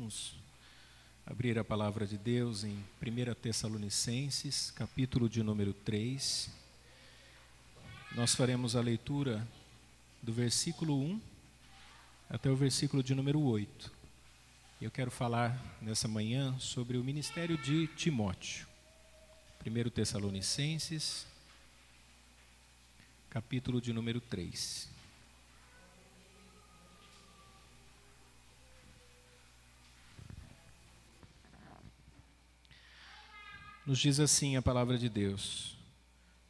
Vamos abrir a palavra de Deus em 1 Tessalonicenses, capítulo de número 3. Nós faremos a leitura do versículo 1 até o versículo de número 8. Eu quero falar nessa manhã sobre o ministério de Timóteo. 1 Tessalonicenses, capítulo de número 3. Nos diz assim a palavra de Deus: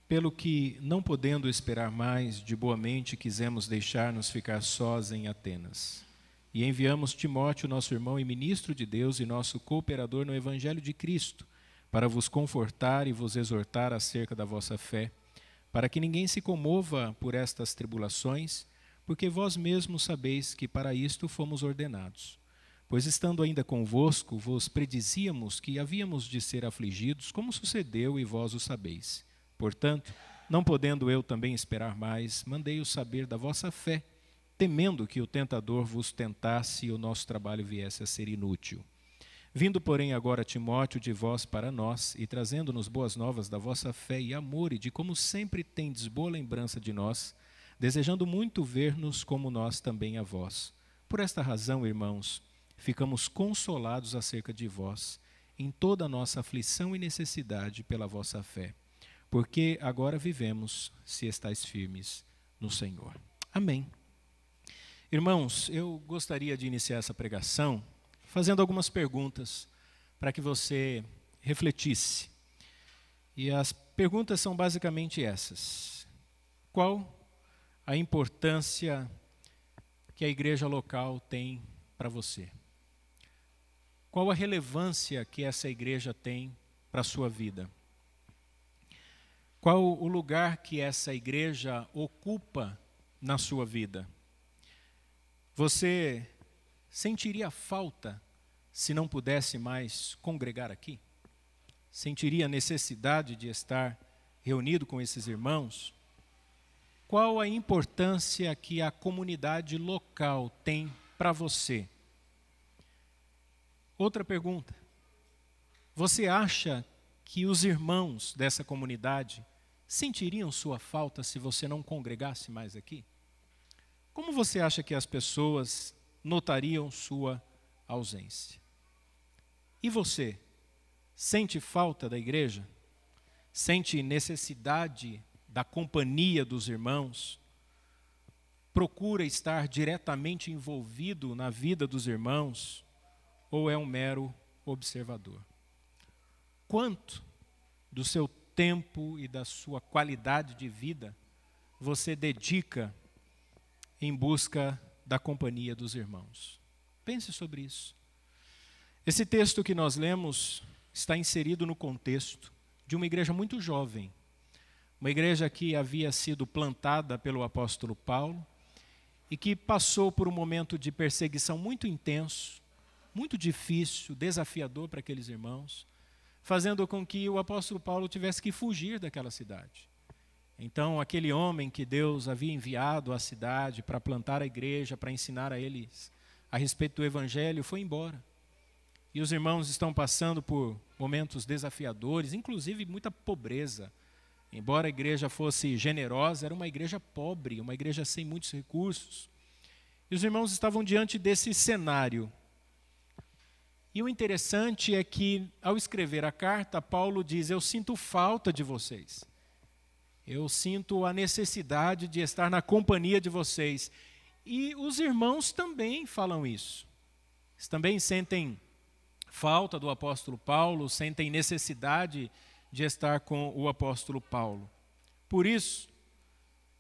pelo que, não podendo esperar mais, de boa mente quisemos deixar-nos ficar sós em Atenas. E enviamos Timóteo, nosso irmão e ministro de Deus e nosso cooperador no Evangelho de Cristo, para vos confortar e vos exortar acerca da vossa fé, para que ninguém se comova por estas tribulações, porque vós mesmos sabeis que para isto fomos ordenados. Pois estando ainda convosco, vos predizíamos que havíamos de ser afligidos, como sucedeu e vós o sabeis. Portanto, não podendo eu também esperar mais, mandei-os saber da vossa fé, temendo que o tentador vos tentasse e o nosso trabalho viesse a ser inútil. Vindo, porém, agora Timóteo de vós para nós, e trazendo-nos boas novas da vossa fé e amor, e de como sempre tendes boa lembrança de nós, desejando muito ver-nos como nós também a vós. Por esta razão, irmãos, ficamos consolados acerca de vós, em toda a nossa aflição e necessidade pela vossa fé, porque agora vivemos, se estáis firmes no Senhor. Amém. Irmãos, eu gostaria de iniciar essa pregação fazendo algumas perguntas para que você refletisse. E as perguntas são basicamente essas: qual a importância que a igreja local tem para você? Qual a relevância que essa igreja tem para a sua vida? Qual o lugar que essa igreja ocupa na sua vida? Você sentiria falta se não pudesse mais congregar aqui? Sentiria necessidade de estar reunido com esses irmãos? Qual a importância que a comunidade local tem para você? Outra pergunta: você acha que os irmãos dessa comunidade sentiriam sua falta se você não congregasse mais aqui? Como você acha que as pessoas notariam sua ausência? E você, sente falta da igreja? Sente necessidade da companhia dos irmãos? Procura estar diretamente envolvido na vida dos irmãos? Ou é um mero observador? Quanto do seu tempo e da sua qualidade de vida você dedica em busca da companhia dos irmãos? Pense sobre isso. Esse texto que nós lemos está inserido no contexto de uma igreja muito jovem, uma igreja que havia sido plantada pelo apóstolo Paulo e que passou por um momento de perseguição muito intenso, muito difícil, desafiador para aqueles irmãos, fazendo com que o apóstolo Paulo tivesse que fugir daquela cidade. Então, aquele homem que Deus havia enviado à cidade para plantar a igreja, para ensinar a eles a respeito do evangelho, foi embora. E os irmãos estão passando por momentos desafiadores, inclusive muita pobreza. Embora a igreja fosse generosa, era uma igreja pobre, uma igreja sem muitos recursos. E os irmãos estavam diante desse cenário. E o interessante é que, ao escrever a carta, Paulo diz: eu sinto falta de vocês. Eu sinto a necessidade de estar na companhia de vocês. E os irmãos também falam isso. Eles também sentem falta do apóstolo Paulo, sentem necessidade de estar com o apóstolo Paulo. Por isso,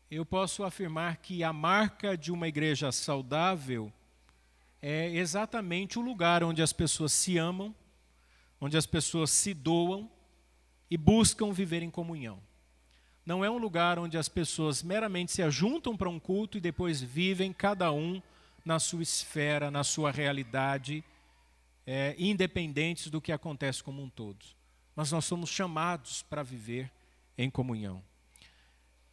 eu posso afirmar que a marca de uma igreja saudável é exatamente o lugar onde as pessoas se amam, onde as pessoas se doam e buscam viver em comunhão. Não é um lugar onde as pessoas meramente se ajuntam para um culto e depois vivem cada um na sua esfera, na sua realidade, independentes do que acontece como um todo. Mas nós somos chamados para viver em comunhão.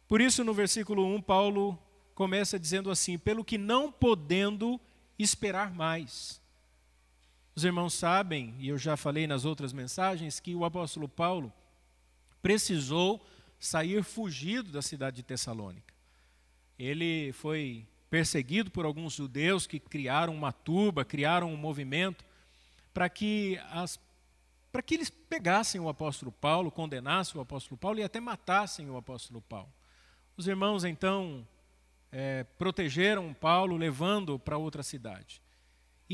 Por isso, no versículo 1, Paulo começa dizendo assim: pelo que não podendo esperar mais. Os irmãos sabem, e eu já falei nas outras mensagens, que o apóstolo Paulo precisou sair fugido da cidade de Tessalônica. Ele foi perseguido por alguns judeus que criaram uma turba, criaram um movimento para que eles pegassem o apóstolo Paulo, condenassem o apóstolo Paulo e até matassem o apóstolo Paulo. Os irmãos, então, protegeram Paulo, levando-o para outra cidade.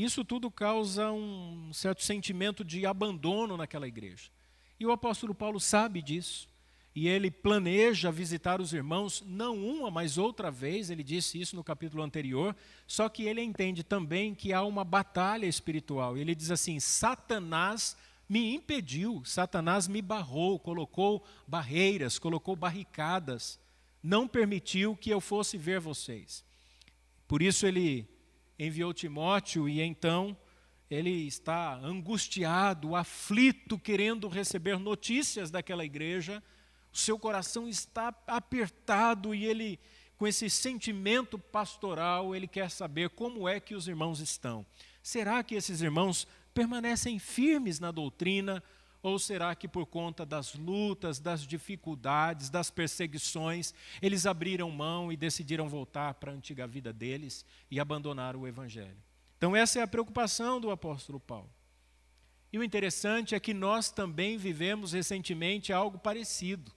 Isso tudo causa um certo sentimento de abandono naquela igreja. E o apóstolo Paulo sabe disso. E ele planeja visitar os irmãos, não uma, mas outra vez, ele disse isso no capítulo anterior, só que ele entende também que há uma batalha espiritual. Ele diz assim: Satanás me impediu, Satanás me barrou, colocou barreiras, colocou barricadas, não permitiu que eu fosse ver vocês. Por isso ele enviou Timóteo e então ele está angustiado, aflito, querendo receber notícias daquela igreja. O seu coração está apertado e ele, com esse sentimento pastoral, ele quer saber como é que os irmãos estão. Será que esses irmãos permanecem firmes na doutrina? Ou será que por conta das lutas, das dificuldades, das perseguições, eles abriram mão e decidiram voltar para a antiga vida deles e abandonar o evangelho? Então essa é a preocupação do apóstolo Paulo. E o interessante é que nós também vivemos recentemente algo parecido.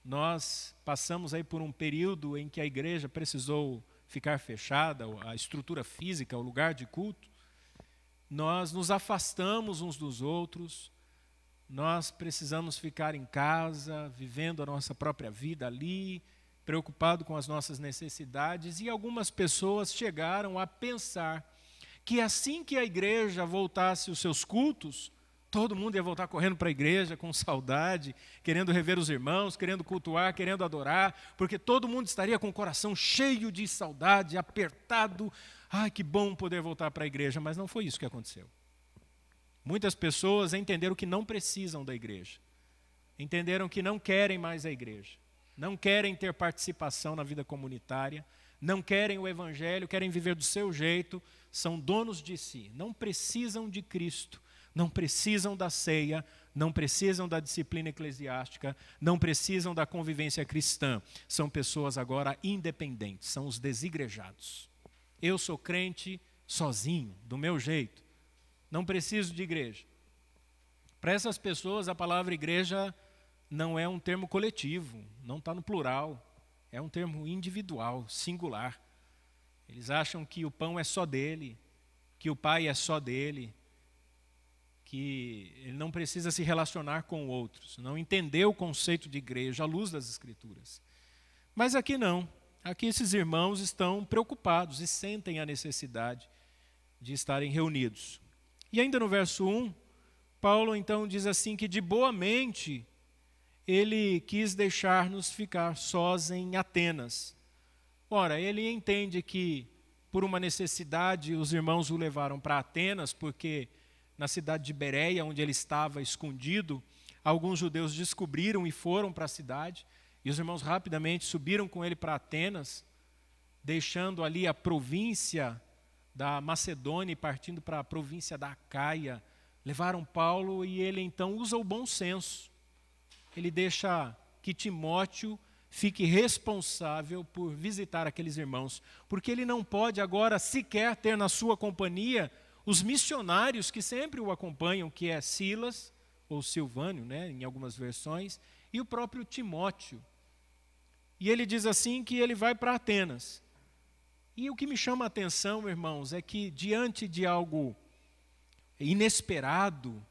Nós passamos aí por um período em que a igreja precisou ficar fechada, a estrutura física, o lugar de culto. Nós nos afastamos uns dos outros, nós precisamos ficar em casa, vivendo a nossa própria vida ali, preocupado com as nossas necessidades, e algumas pessoas chegaram a pensar que assim que a igreja voltasse os seus cultos, todo mundo ia voltar correndo para a igreja com saudade, querendo rever os irmãos, querendo cultuar, querendo adorar, porque todo mundo estaria com o coração cheio de saudade, apertado. Ai, que bom poder voltar para a igreja, mas não foi isso que aconteceu. Muitas pessoas entenderam que não precisam da igreja, entenderam que não querem mais a igreja, não querem ter participação na vida comunitária, não querem o evangelho, querem viver do seu jeito, são donos de si, não precisam de Cristo, não precisam da ceia, não precisam da disciplina eclesiástica, não precisam da convivência cristã. São pessoas agora independentes, são os desigrejados. Eu sou crente sozinho, do meu jeito, não preciso de igreja. Para essas pessoas, a palavra igreja não é um termo coletivo, não está no plural, é um termo individual, singular. Eles acham que o pão é só dele, que o pai é só dele, que ele não precisa se relacionar com outros, não entendeu o conceito de igreja à luz das Escrituras. Mas aqui não, aqui esses irmãos estão preocupados e sentem a necessidade de estarem reunidos. E ainda no verso 1, Paulo então diz assim que de boa mente ele quis deixar-nos ficar sós em Atenas. Ora, ele entende que por uma necessidade os irmãos o levaram para Atenas, porque na cidade de Bereia, onde ele estava escondido, alguns judeus descobriram e foram para a cidade, e os irmãos rapidamente subiram com ele para Atenas, deixando ali a província da Macedônia e partindo para a província da Acaia. Levaram Paulo e ele então usa o bom senso. Ele deixa que Timóteo fique responsável por visitar aqueles irmãos, porque ele não pode agora sequer ter na sua companhia os missionários que sempre o acompanham, que é Silas, ou Silvânio, né, em algumas versões, e o próprio Timóteo. E ele diz assim que ele vai para Atenas. E o que me chama a atenção, irmãos, é que diante de algo inesperado,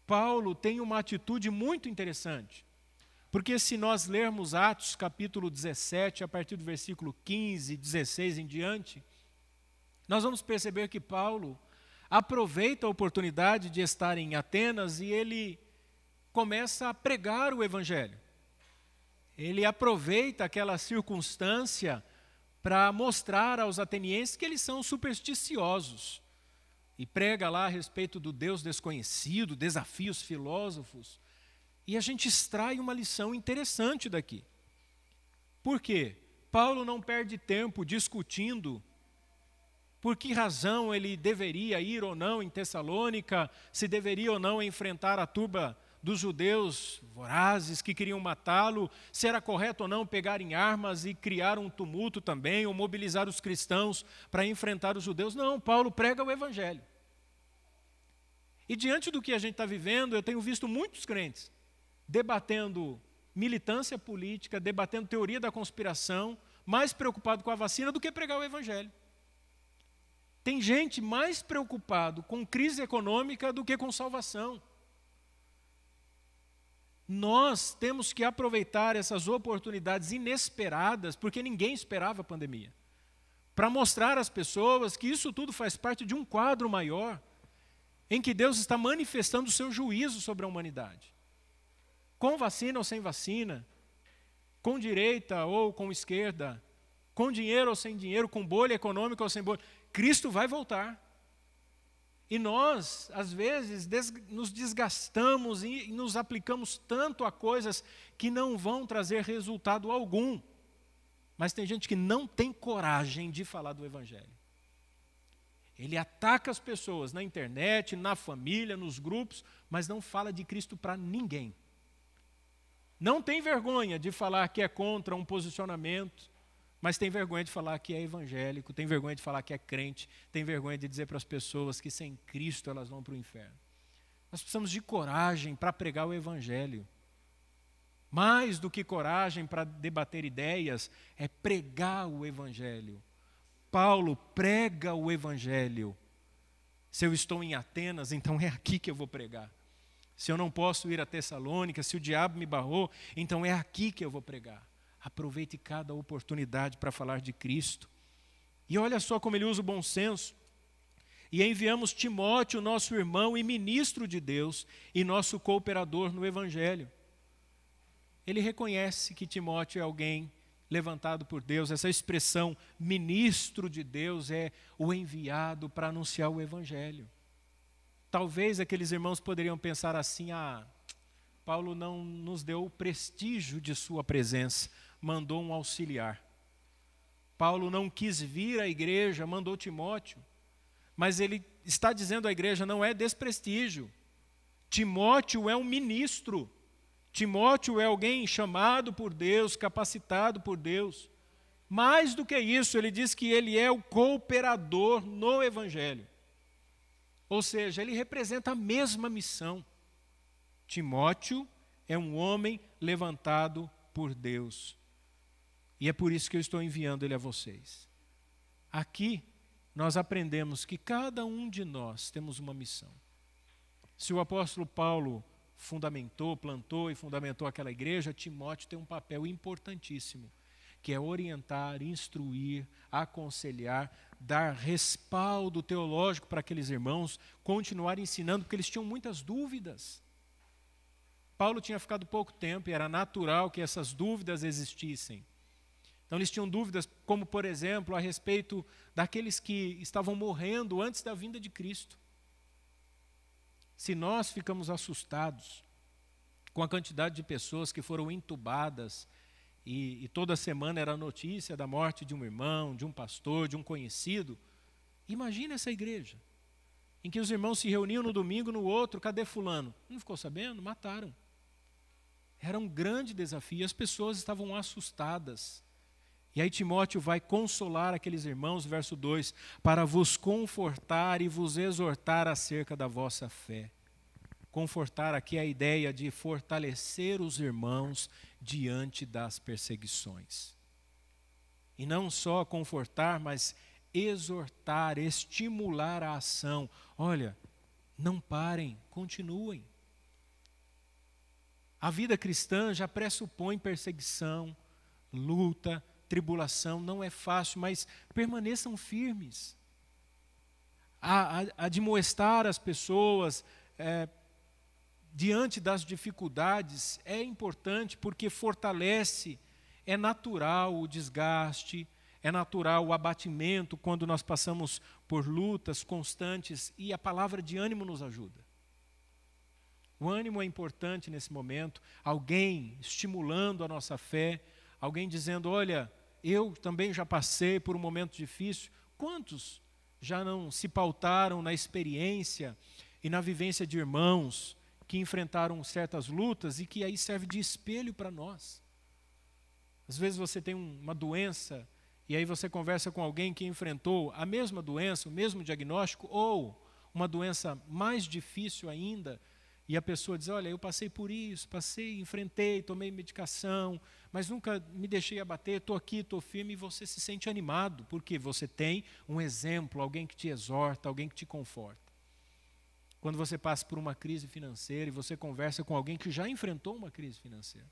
Paulo tem uma atitude muito interessante. Porque se nós lermos Atos capítulo 17, a partir do versículo 15, 16 em diante, nós vamos perceber que Paulo aproveita a oportunidade de estar em Atenas e ele começa a pregar o evangelho. Ele aproveita aquela circunstância para mostrar aos atenienses que eles são supersticiosos. E prega lá a respeito do Deus desconhecido, desafia os filósofos. E a gente extrai uma lição interessante daqui. Por quê? Paulo não perde tempo discutindo por que razão ele deveria ir ou não em Tessalônica, se deveria ou não enfrentar a turba dos judeus vorazes que queriam matá-lo, se era correto ou não pegar em armas e criar um tumulto também, ou mobilizar os cristãos para enfrentar os judeus. Não, Paulo prega o evangelho. E diante do que a gente está vivendo, eu tenho visto muitos crentes debatendo militância política, debatendo teoria da conspiração, mais preocupado com a vacina do que pregar o evangelho. Tem gente mais preocupado com crise econômica do que com salvação. Nós temos que aproveitar essas oportunidades inesperadas, porque ninguém esperava a pandemia, para mostrar às pessoas que isso tudo faz parte de um quadro maior, em que Deus está manifestando o seu juízo sobre a humanidade. Com vacina ou sem vacina, com direita ou com esquerda, com dinheiro ou sem dinheiro, com bolha econômica ou sem bolha, Cristo vai voltar. E nós, às vezes, nos desgastamos e nos aplicamos tanto a coisas que não vão trazer resultado algum. Mas tem gente que não tem coragem de falar do evangelho. Ele ataca as pessoas na internet, na família, nos grupos, mas não fala de Cristo para ninguém. Não tem vergonha de falar que é contra um posicionamento, mas tem vergonha de falar que é evangélico, tem vergonha de falar que é crente, tem vergonha de dizer para as pessoas que sem Cristo elas vão para o inferno. Nós precisamos de coragem para pregar o evangelho. Mais do que coragem para debater ideias, é pregar o evangelho. Paulo prega o evangelho. Se eu estou em Atenas, então é aqui que eu vou pregar. Se eu não posso ir a Tessalônica, se o diabo me barrou, então é aqui que eu vou pregar. Aproveite cada oportunidade para falar de Cristo. E olha só como ele usa o bom senso. E enviamos Timóteo, nosso irmão e ministro de Deus, e nosso cooperador no evangelho. Ele reconhece que Timóteo é alguém levantado por Deus. Essa expressão, ministro de Deus, é o enviado para anunciar o evangelho. Talvez aqueles irmãos poderiam pensar assim, Paulo não nos deu o prestígio de sua presença, mandou um auxiliar. Paulo não quis vir à igreja, mandou Timóteo. Mas ele está dizendo à igreja, não é desprestígio. Timóteo é um ministro. Timóteo é alguém chamado por Deus, capacitado por Deus. Mais do que isso, ele diz que ele é o cooperador no evangelho. Ou seja, ele representa a mesma missão. Timóteo é um homem levantado por Deus. E é por isso que eu estou enviando ele a vocês. Aqui, nós aprendemos que cada um de nós temos uma missão. Se o apóstolo Paulo plantou e fundamentou aquela igreja, Timóteo tem um papel importantíssimo, que é orientar, instruir, aconselhar, dar respaldo teológico para aqueles irmãos, continuar ensinando, porque eles tinham muitas dúvidas. Paulo tinha ficado pouco tempo e era natural que essas dúvidas existissem. Então eles tinham dúvidas como, por exemplo, a respeito daqueles que estavam morrendo antes da vinda de Cristo. Se nós ficamos assustados com a quantidade de pessoas que foram entubadas e toda semana era notícia da morte de um irmão, de um pastor, de um conhecido, imagina essa igreja, em que os irmãos se reuniam no domingo, no outro, cadê fulano? Não ficou sabendo? Mataram. Era um grande desafio, as pessoas estavam assustadas. E aí Timóteo vai consolar aqueles irmãos, verso 2, para vos confortar e vos exortar acerca da vossa fé. Confortar aqui é a ideia de fortalecer os irmãos diante das perseguições. E não só confortar, mas exortar, estimular a ação. Olha, não parem, continuem. A vida cristã já pressupõe perseguição, luta, tribulação, não é fácil, mas permaneçam firmes. A admoestar as pessoas diante das dificuldades é importante porque fortalece, é natural o desgaste, é natural o abatimento quando nós passamos por lutas constantes e a palavra de ânimo nos ajuda. O ânimo é importante nesse momento, alguém estimulando a nossa fé, alguém dizendo, olha, eu também já passei por um momento difícil. Quantos já não se pautaram na experiência e na vivência de irmãos que enfrentaram certas lutas e que aí serve de espelho para nós. Às vezes você tem uma doença e aí você conversa com alguém que enfrentou a mesma doença, o mesmo diagnóstico, ou uma doença mais difícil ainda, e a pessoa diz, olha, eu passei por isso, enfrentei, tomei medicação, mas nunca me deixei abater, estou aqui, estou firme, e você se sente animado, porque você tem um exemplo, alguém que te exorta, alguém que te conforta. Quando você passa por uma crise financeira e você conversa com alguém que já enfrentou uma crise financeira,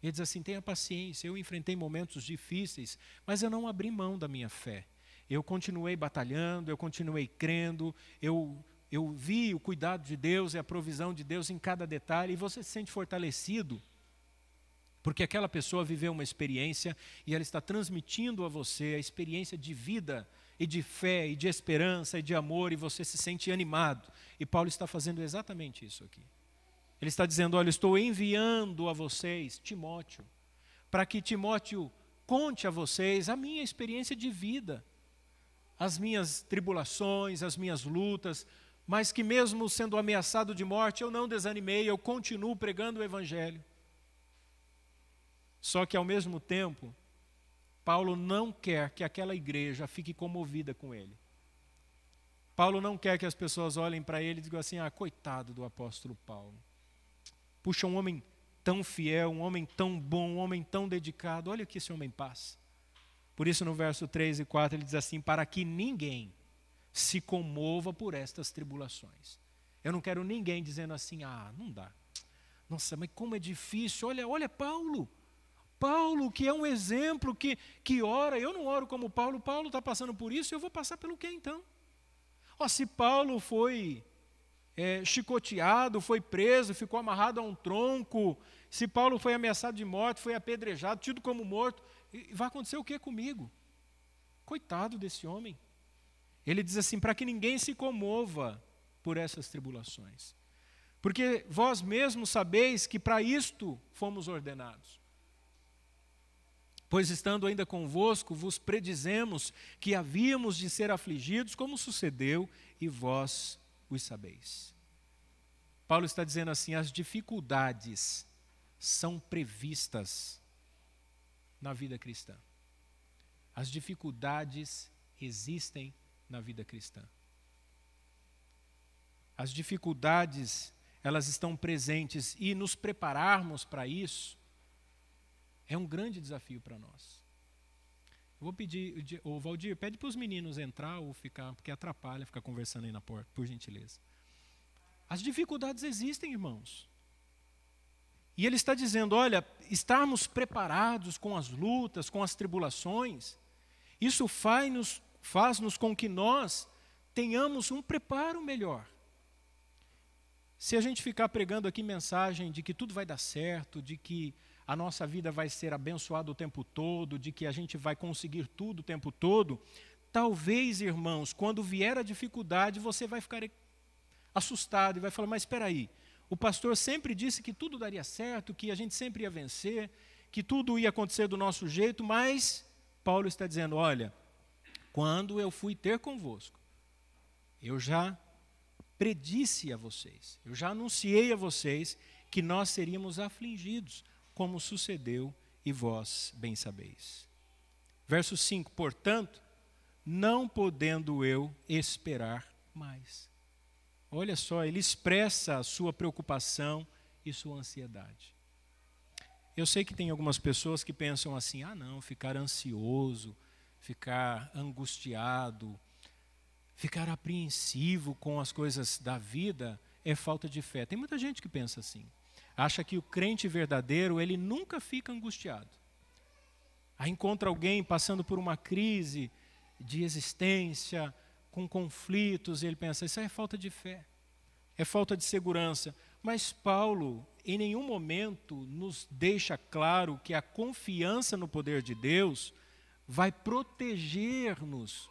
ele diz assim, tenha paciência, eu enfrentei momentos difíceis, mas eu não abri mão da minha fé. Eu continuei batalhando, eu continuei crendo, eu vi o cuidado de Deus e a provisão de Deus em cada detalhe, e você se sente fortalecido, porque aquela pessoa viveu uma experiência e ela está transmitindo a você a experiência de vida e de fé e de esperança e de amor, e você se sente animado. E Paulo está fazendo exatamente isso aqui. Ele está dizendo, olha, estou enviando a vocês Timóteo, para que Timóteo conte a vocês a minha experiência de vida, as minhas tribulações, as minhas lutas, mas que mesmo sendo ameaçado de morte, eu não desanimei, eu continuo pregando o Evangelho. Só que ao mesmo tempo, Paulo não quer que aquela igreja fique comovida com ele. Paulo não quer que as pessoas olhem para ele e digam assim, coitado do apóstolo Paulo. Puxa, um homem tão fiel, um homem tão bom, um homem tão dedicado, olha o que esse homem passa. Por isso no verso 3 e 4 ele diz assim, para que ninguém se comova por estas tribulações. Eu não quero ninguém dizendo assim, não dá. Nossa, mas como é difícil, olha Paulo. Paulo, que é um exemplo, que ora, eu não oro como Paulo está passando por isso, eu vou passar pelo quê então? Se Paulo foi chicoteado, foi preso, ficou amarrado a um tronco, se Paulo foi ameaçado de morte, foi apedrejado, tido como morto, vai acontecer o que comigo? Coitado desse homem. Ele diz assim, para que ninguém se comova por essas tribulações. Porque vós mesmos sabeis que para isto fomos ordenados. Pois estando ainda convosco, vos predizemos que havíamos de ser afligidos, como sucedeu, e vós os sabeis. Paulo está dizendo assim, as dificuldades são previstas na vida cristã. As dificuldades existem na vida cristã. As dificuldades, elas estão presentes, e nos prepararmos para isso é um grande desafio para nós. Eu vou pedir, Valdir, pede para os meninos entrar ou ficar, porque atrapalha ficar conversando aí na porta, por gentileza. As dificuldades existem, irmãos. E ele está dizendo, olha, estarmos preparados com as lutas, com as tribulações, isso faz-nos com que nós tenhamos um preparo melhor. Se a gente ficar pregando aqui mensagem de que tudo vai dar certo, de que a nossa vida vai ser abençoada o tempo todo, de que a gente vai conseguir tudo o tempo todo, talvez, irmãos, quando vier a dificuldade, você vai ficar assustado e vai falar, mas espera aí, o pastor sempre disse que tudo daria certo, que a gente sempre ia vencer, que tudo ia acontecer do nosso jeito, mas Paulo está dizendo, olha, quando eu fui ter convosco, eu já predisse a vocês, eu já anunciei a vocês que nós seríamos afligidos, como sucedeu e vós bem sabeis. Verso 5, portanto, não podendo eu esperar mais. Olha só, ele expressa a sua preocupação e sua ansiedade. Eu sei que tem algumas pessoas que pensam assim, não, ficar ansioso, ficar angustiado, ficar apreensivo com as coisas da vida é falta de fé. Tem muita gente que pensa assim. Acha que o crente verdadeiro, ele nunca fica angustiado. Aí encontra alguém passando por uma crise de existência, com conflitos, e ele pensa, isso é falta de fé, é falta de segurança. Mas Paulo, em nenhum momento, nos deixa claro que a confiança no poder de Deus vai proteger-nos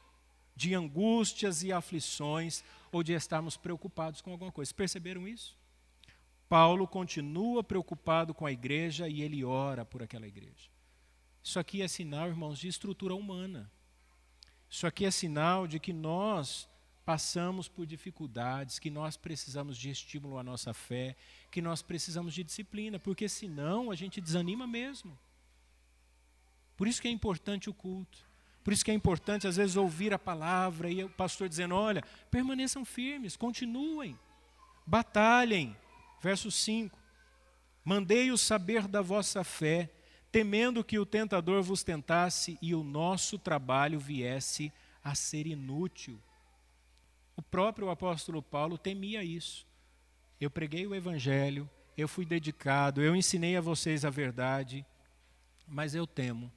de angústias e aflições, ou de estarmos preocupados com alguma coisa. Perceberam isso? Paulo continua preocupado com a igreja e ele ora por aquela igreja. Isso aqui é sinal, irmãos, de estrutura humana. Isso aqui é sinal de que nós passamos por dificuldades, que nós precisamos de estímulo à nossa fé, que nós precisamos de disciplina, porque senão a gente desanima mesmo. Por isso que é importante o culto. Por isso que é importante, às vezes, ouvir a palavra e o pastor dizendo, olha, permaneçam firmes, continuem, batalhem. Verso 5, mandei-os saber da vossa fé, temendo que o tentador vos tentasse e o nosso trabalho viesse a ser inútil. O próprio apóstolo Paulo temia isso. Eu preguei o evangelho, eu fui dedicado, eu ensinei a vocês a verdade, mas eu temo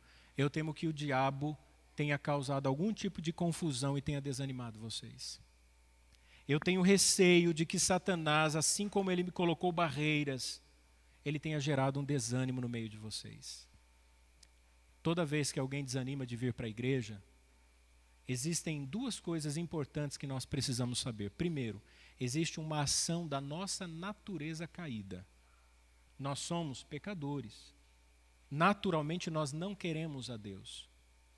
que o diabo tenha causado algum tipo de confusão e tenha desanimado vocês. Eu tenho receio de que Satanás, assim como ele me colocou barreiras, ele tenha gerado um desânimo no meio de vocês. Toda vez que alguém desanima de vir para a igreja, existem duas coisas importantes que nós precisamos saber. Primeiro, existe uma ação da nossa natureza caída. Nós somos pecadores. Naturalmente, nós não queremos a Deus.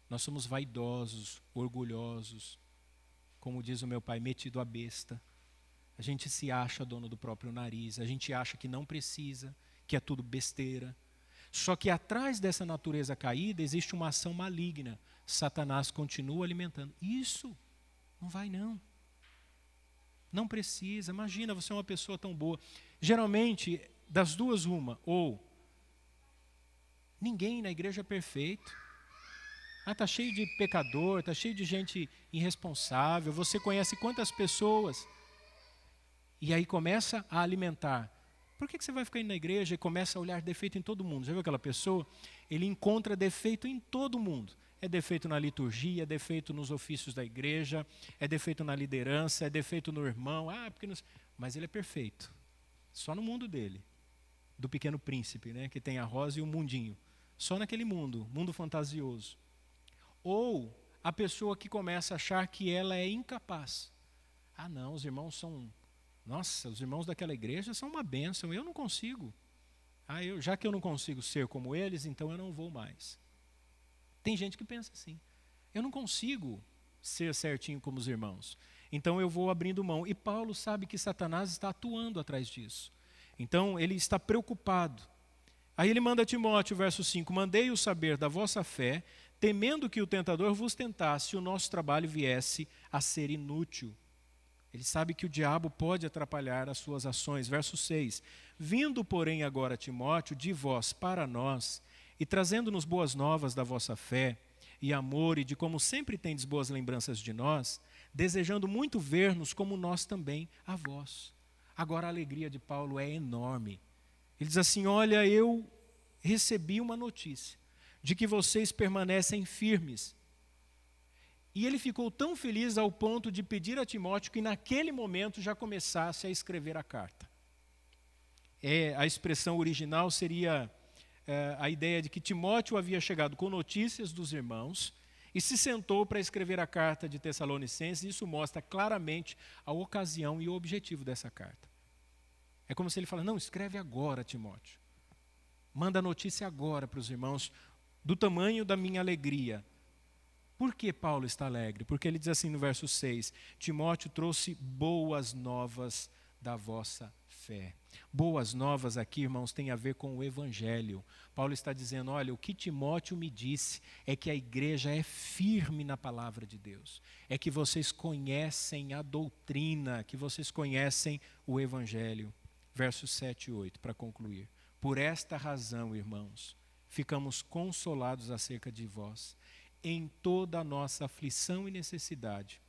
Nós somos vaidosos, orgulhosos, como diz o meu pai, metido à besta. A gente se acha dono do próprio nariz, a gente acha que não precisa, que é tudo besteira. Só que atrás dessa natureza caída existe uma ação maligna. Satanás continua alimentando. Isso não vai não. Não precisa. Imagina, você é uma pessoa tão boa. Geralmente, das duas uma, ou ninguém na igreja é perfeito. Está cheio de pecador, está cheio de gente irresponsável. Você conhece quantas pessoas? E aí começa a alimentar. Por que você vai ficar indo na igreja e começa a olhar defeito em todo mundo? Já viu aquela pessoa? Ele encontra defeito em todo mundo. É defeito na liturgia, é defeito nos ofícios da igreja, é defeito na liderança, é defeito no irmão. Porque não... Mas ele é perfeito. Só no mundo dele. Do Pequeno Príncipe, né? Que tem a rosa e o mundinho. Só naquele mundo fantasioso. Ou a pessoa que começa a achar que ela é incapaz. Não, os irmãos são... Nossa, os irmãos daquela igreja são uma bênção, eu não consigo. Já que eu não consigo ser como eles, então eu não vou mais. Tem gente que pensa assim, eu não consigo ser certinho como os irmãos, então eu vou abrindo mão. E Paulo sabe que Satanás está atuando atrás disso. Então ele está preocupado. Aí ele manda a Timóteo, verso 5, mandei-o saber da vossa fé, temendo que o tentador vos tentasse e o nosso trabalho viesse a ser inútil. Ele sabe que o diabo pode atrapalhar as suas ações. Verso 6, vindo, porém, agora Timóteo, de vós para nós, e trazendo-nos boas novas da vossa fé, e amor, e de como sempre tendes boas lembranças de nós, desejando muito ver-nos como nós também a vós. Agora a alegria de Paulo é enorme. Ele diz assim, olha, eu recebi uma notícia de que vocês permanecem firmes. E ele ficou tão feliz ao ponto de pedir a Timóteo que naquele momento já começasse a escrever a carta. A expressão original seria a ideia de que Timóteo havia chegado com notícias dos irmãos e se sentou para escrever a carta de Tessalonicenses. Isso mostra claramente a ocasião e o objetivo dessa carta. É como se ele falasse, não, escreve agora, Timóteo. Manda a notícia agora para os irmãos do tamanho da minha alegria. Por que Paulo está alegre? Porque ele diz assim no verso 6, Timóteo trouxe boas novas da vossa fé. Boas novas aqui, irmãos, tem a ver com o evangelho. Paulo está dizendo, olha, o que Timóteo me disse é que a igreja é firme na palavra de Deus. É que vocês conhecem a doutrina, que vocês conhecem o evangelho. Versos 7 e 8, para concluir. Por esta razão, irmãos, ficamos consolados acerca de vós, em toda a nossa aflição e necessidade,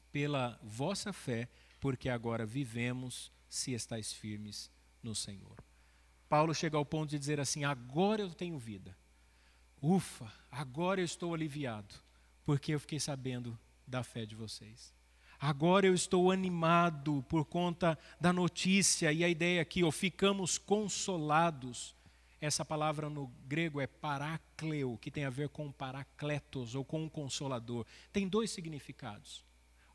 pela vossa fé, porque agora vivemos se estáis firmes no Senhor. Paulo chega ao ponto de dizer assim, agora eu tenho vida. Ufa, agora eu estou aliviado, porque eu fiquei sabendo da fé de vocês. Agora eu estou animado por conta da notícia, e a ideia aqui, ficamos consolados. Essa palavra no grego é parácleo, que tem a ver com paracletos, ou com um consolador. Tem dois significados.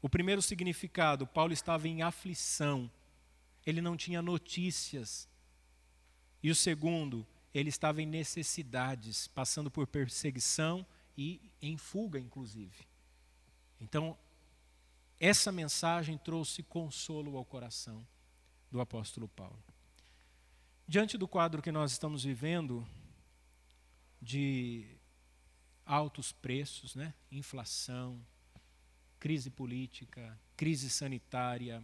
O primeiro significado, Paulo estava em aflição. Ele não tinha notícias. E o segundo, ele estava em necessidades, passando por perseguição e em fuga, inclusive. Então, essa mensagem trouxe consolo ao coração do apóstolo Paulo. Diante do quadro que nós estamos vivendo, de altos preços, né? Inflação, crise política, crise sanitária,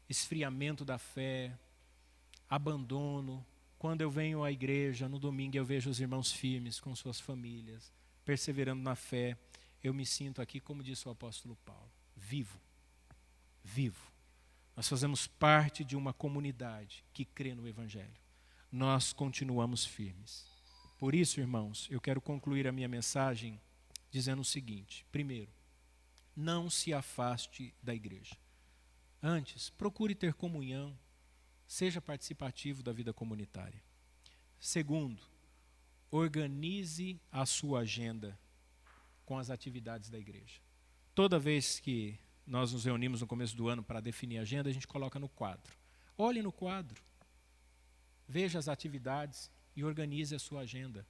esfriamento da fé, abandono. Quando eu venho à igreja, no domingo eu vejo os irmãos firmes com suas famílias, perseverando na fé. Eu me sinto aqui, como disse o apóstolo Paulo, vivo, vivo. Nós fazemos parte de uma comunidade que crê no Evangelho. Nós continuamos firmes. Por isso, irmãos, eu quero concluir a minha mensagem dizendo o seguinte. Primeiro, não se afaste da igreja. Antes, procure ter comunhão, seja participativo da vida comunitária. Segundo, organize a sua agenda com as atividades da igreja. Toda vez que nós nos reunimos no começo do ano para definir a agenda, a gente coloca no quadro. Olhe no quadro, veja as atividades e organize a sua agenda.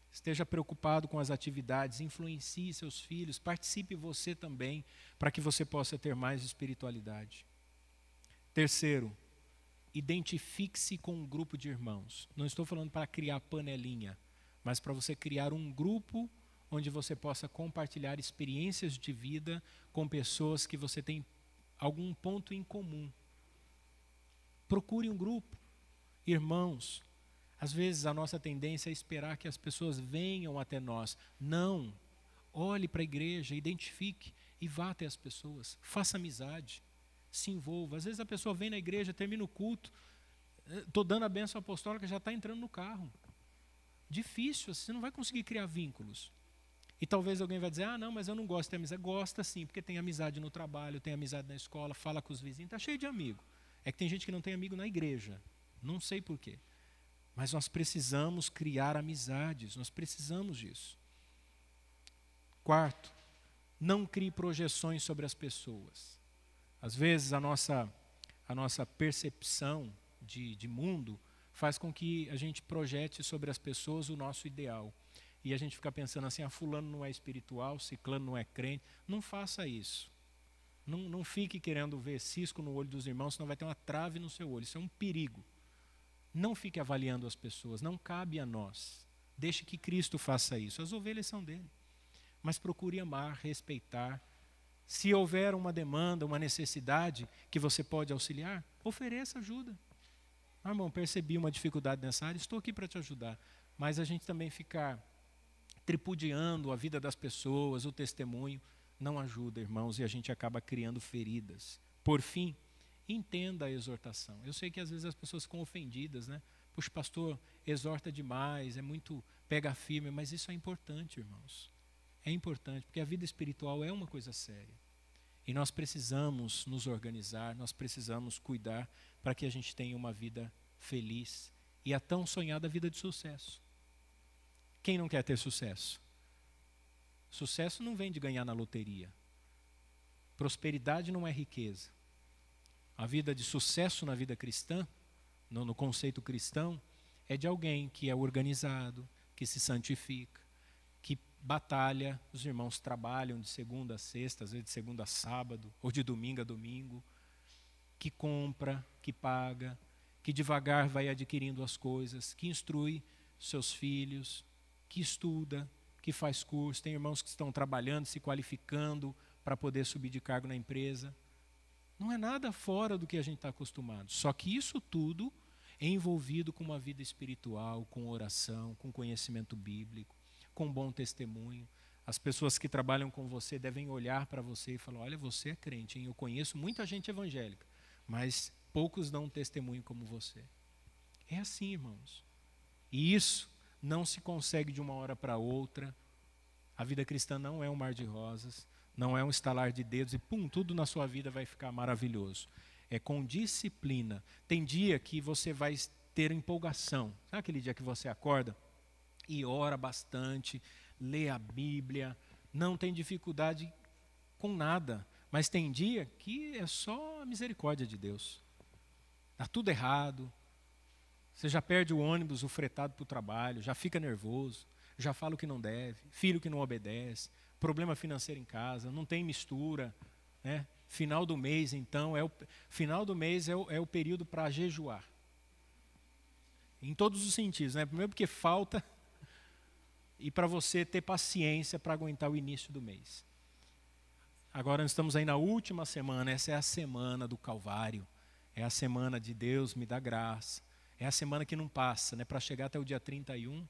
Esteja preocupado com as atividades, influencie seus filhos, participe você também, para que você possa ter mais espiritualidade. Terceiro, identifique-se com um grupo de irmãos. Não estou falando para criar panelinha, mas para você criar um grupo onde você possa compartilhar experiências de vida com pessoas que você tem algum ponto em comum. Procure um grupo. Irmãos, às vezes a nossa tendência é esperar que as pessoas venham até nós. Não. Olhe para a igreja, identifique e vá até as pessoas. Faça amizade, se envolva. Às vezes a pessoa vem na igreja, termina o culto, estou dando a bênção apostólica, já está entrando no carro. Difícil, você não vai conseguir criar vínculos. E talvez alguém vai dizer, não, mas eu não gosto de ter amizade. Gosta sim, porque tem amizade no trabalho, tem amizade na escola, fala com os vizinhos, está cheio de amigo. É que tem gente que não tem amigo na igreja, não sei porquê. Mas nós precisamos criar amizades, nós precisamos disso. Quarto, não crie projeções sobre as pessoas. Às vezes a nossa percepção de mundo faz com que a gente projete sobre as pessoas o nosso ideal. E a gente fica pensando assim, fulano não é espiritual, ciclano não é crente. Não faça isso. Não fique querendo ver cisco no olho dos irmãos, senão vai ter uma trave no seu olho. Isso é um perigo. Não fique avaliando as pessoas, não cabe a nós. Deixe que Cristo faça isso. As ovelhas são dele. Mas procure amar, respeitar. Se houver uma demanda, uma necessidade que você pode auxiliar, ofereça ajuda. Irmão, percebi uma dificuldade nessa área, estou aqui para te ajudar. Mas a gente também ficar tripudiando a vida das pessoas, o testemunho, não ajuda, irmãos, e a gente acaba criando feridas. Por fim, entenda a exortação. Eu sei que às vezes as pessoas ficam ofendidas, né? Puxa, pastor, exorta demais, é muito pega firme, mas isso é importante, irmãos. É importante, porque a vida espiritual é uma coisa séria. E nós precisamos nos organizar, nós precisamos cuidar para que a gente tenha uma vida feliz e a tão sonhada vida de sucesso. Quem não quer ter sucesso? Sucesso não vem de ganhar na loteria. Prosperidade não é riqueza. A vida de sucesso na vida cristã, no conceito cristão, é de alguém que é organizado, que se santifica, que batalha. Os irmãos trabalham de segunda a sexta, às vezes de segunda a sábado, ou de domingo a domingo, que compra, que paga, que devagar vai adquirindo as coisas, que instrui seus filhos, que estuda, que faz curso. Tem irmãos que estão trabalhando, se qualificando para poder subir de cargo na empresa. Não é nada fora do que a gente está acostumado. Só que isso tudo é envolvido com uma vida espiritual, com oração, com conhecimento bíblico, com bom testemunho. As pessoas que trabalham com você devem olhar para você e falar, olha, você é crente, hein? Eu conheço muita gente evangélica, mas poucos dão um testemunho como você. É assim, irmãos. E isso não se consegue de uma hora para outra. A vida cristã não é um mar de rosas, não é um estalar de dedos e pum, tudo na sua vida vai ficar maravilhoso. É com disciplina. Tem dia que você vai ter empolgação. Sabe aquele dia que você acorda e ora bastante, lê a Bíblia, não tem dificuldade com nada. Mas tem dia que é só a misericórdia de Deus. Está tudo errado. Você já perde o ônibus, o fretado para o trabalho, já fica nervoso, já fala o que não deve, filho que não obedece, problema financeiro em casa, não tem mistura, né? Final do mês, então, final do mês é o período para jejuar. Em todos os sentidos, né? Primeiro porque falta, e para você ter paciência para aguentar o início do mês. Agora nós estamos aí na última semana, essa é a semana do Calvário, é a semana de Deus me dá graça, é a semana que não passa, né? Para chegar até o dia 31,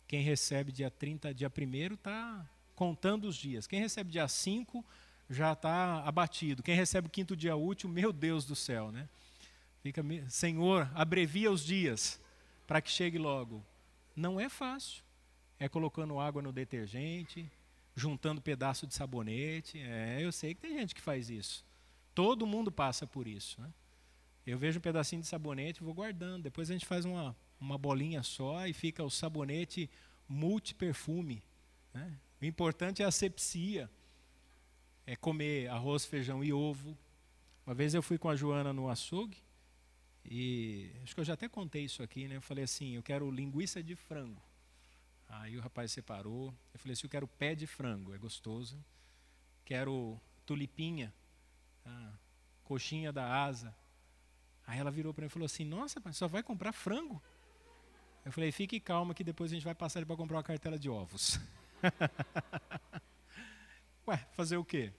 quem recebe dia 30, dia 1º está contando os dias, quem recebe dia 5 já está abatido, quem recebe o 5º dia útil, meu Deus do céu, né? Fica, Senhor, abrevia os dias para que chegue logo. Não é fácil, é colocando água no detergente, juntando pedaço de sabonete. Eu sei que tem gente que faz isso. Todo mundo passa por isso, né? Eu vejo um pedacinho de sabonete e vou guardando. Depois a gente faz uma bolinha só e fica o sabonete multiperfume, né? O importante é a asepsia. É comer arroz, feijão e ovo. Uma vez eu fui com a Joana no açougue e acho que eu já até contei isso aqui, né? Eu falei assim, eu quero linguiça de frango. Aí o rapaz separou. Eu falei assim, eu quero pé de frango, é gostoso. Quero tulipinha, coxinha da asa. Aí ela virou para mim e falou assim, nossa, mas só vai comprar frango? Eu falei, fique calma que depois a gente vai passar ele para comprar uma cartela de ovos. Ué, fazer o quê?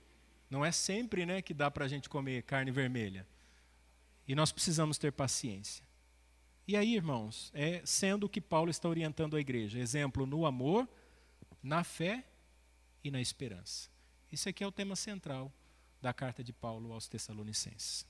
Não é sempre, né, que dá para a gente comer carne vermelha. E nós precisamos ter paciência. E aí, irmãos, sendo o que Paulo está orientando a igreja. Exemplo no amor, na fé e na esperança. Isso aqui é o tema central da carta de Paulo aos Tessalonicenses.